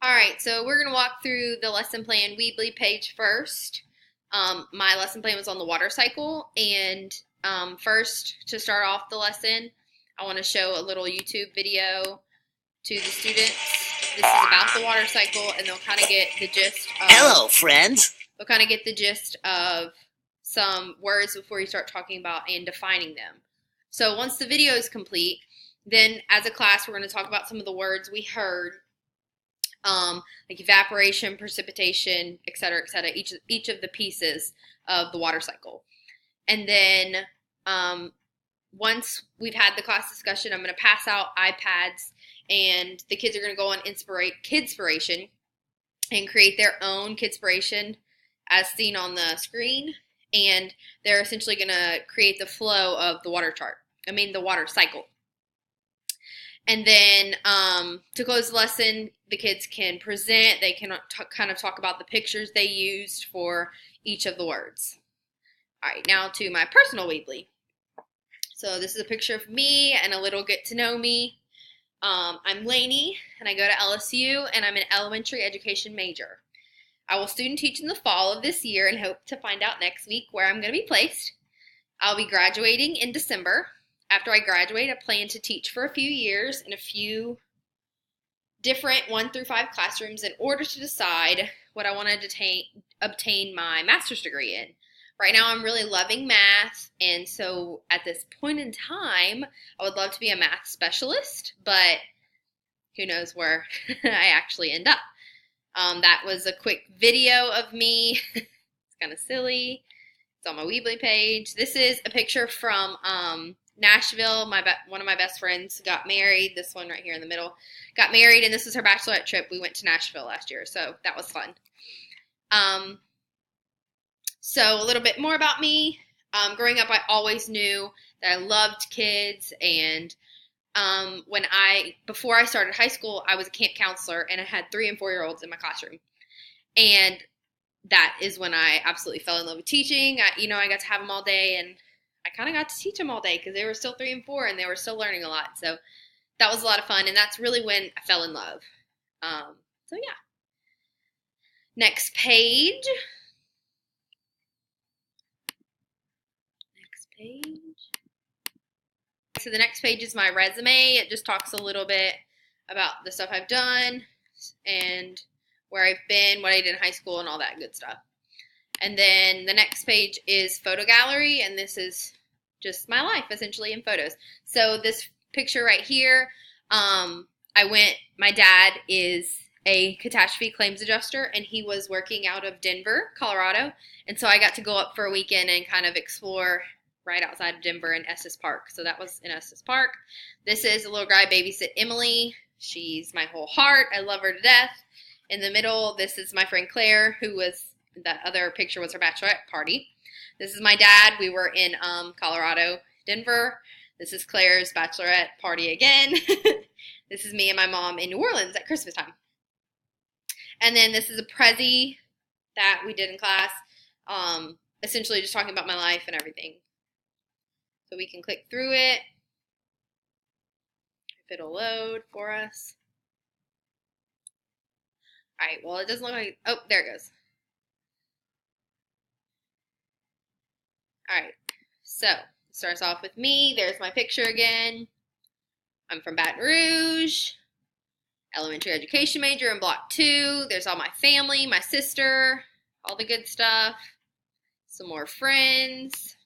All right, so we're going to walk through the lesson plan Weebly page first. My lesson plan was on the water cycle, and first, to start off the lesson, I want to show a little YouTube video to the students. This is about the water cycle, and they'll kind of get the gist of... Hello, friends. They'll kind of get the gist of some words before you start talking about and defining them. So once the video is complete, then as a class, we're going to talk about some of the words we heard, like evaporation, precipitation, et cetera, each of the pieces of the water cycle. And then once we've had the class discussion, I'm going to pass out iPads, and the kids are going to go on Kidspiration and create their own Kidspiration as seen on the screen. And they're essentially going to create the flow of the water cycle. And then to close the lesson, the kids can present. They can kind of talk about the pictures they used for each of the words. All right, now to my personal Weebly. So this is a picture of me and a little get to know me. I'm Lainey, and I go to LSU, and I'm an elementary education major. I will student teach in the fall of this year and hope to find out next week where I'm going to be placed. I'll be graduating in December. After I graduate, I plan to teach for a few years in a few different 1 through 5 classrooms in order to decide what I want to obtain my master's degree in. Right now, I'm really loving math, and so at this point in time, I would love to be a math specialist, but who knows where I actually end up. That was a quick video of me. It's kind of silly. It's on my Weebly page. This is a picture from Nashville. One of my best friends got married. This one right here in the middle got married, and this is her bachelorette trip. We went to Nashville last year, so that was fun. So a little bit more about me. Growing up, I always knew that I loved kids, and before I started high school, I was a camp counselor, and I had 3- and 4-year-olds in my classroom, and that is when I absolutely fell in love with teaching. I got to have them all day, and I kind of got to teach them all day because they were still 3 and 4, and they were still learning a lot. So that was a lot of fun, and that's really when I fell in love. So yeah. Next page. So the next page is my resume. It just talks a little bit about the stuff I've done and where I've been, what I did in high school, and all that good stuff. And then the next page is photo gallery, and this is just my life, essentially, in photos. So this picture right here, my dad is a catastrophe claims adjuster, and he was working out of Denver, Colorado, and so I got to go up for a weekend and kind of explore right outside of Denver in Estes Park. So that was in Estes Park. This is a little guy babysit Emily. She's my whole heart. I love her to death. In the middle, this is my friend Claire, that other picture was her bachelorette party. This is my dad. We were in Colorado, Denver. This is Claire's bachelorette party again. This is me and my mom in New Orleans at Christmas time. And then this is a Prezi that we did in class, essentially just talking about my life and everything. So we can click through it, if it'll load for us. All right, well, it doesn't look like, oh, there it goes. All right, so it starts off with me. There's my picture again. I'm from Baton Rouge, elementary education major in Block 2. There's all my family, my sister, all the good stuff. Some more friends.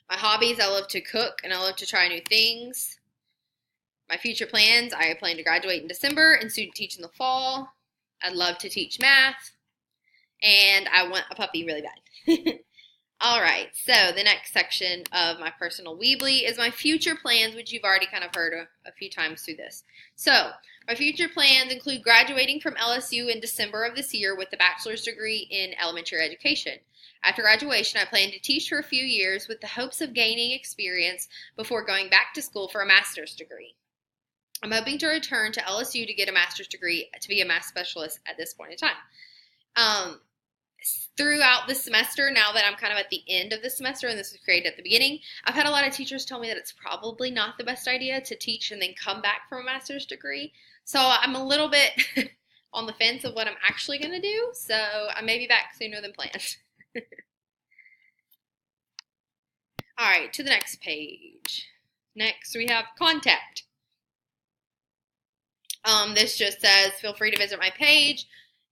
My hobbies, I love to cook and I love to try new things. My future plans, I plan to graduate in December and student teach in the fall. I'd love to teach math. And I want a puppy really bad. All right, so the next section of my personal Weebly is my future plans, which you've already kind of heard a few times through this. So my future plans include graduating from LSU in December of this year with a bachelor's degree in elementary education. After graduation, I plan to teach for a few years with the hopes of gaining experience before going back to school for a master's degree. I'm hoping to return to LSU to get a master's degree to be a math specialist at this point in time. throughout the semester, now that I'm kind of at the end of the semester and this was created at the beginning, I've had a lot of teachers tell me that it's probably not the best idea to teach and then come back from a master's degree. So I'm a little bit on the fence of what I'm actually going to do. So I may be back sooner than planned. All right, to the next page. Next, we have contact. This just says, feel free to visit my page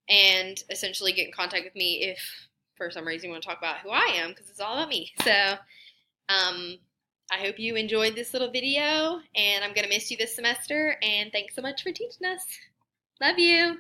and essentially get in contact with me if for some reason you want to talk about who I am, because it's all about me. So I hope you enjoyed this little video, and I'm going to miss you this semester, and thanks so much for teaching us. Love you.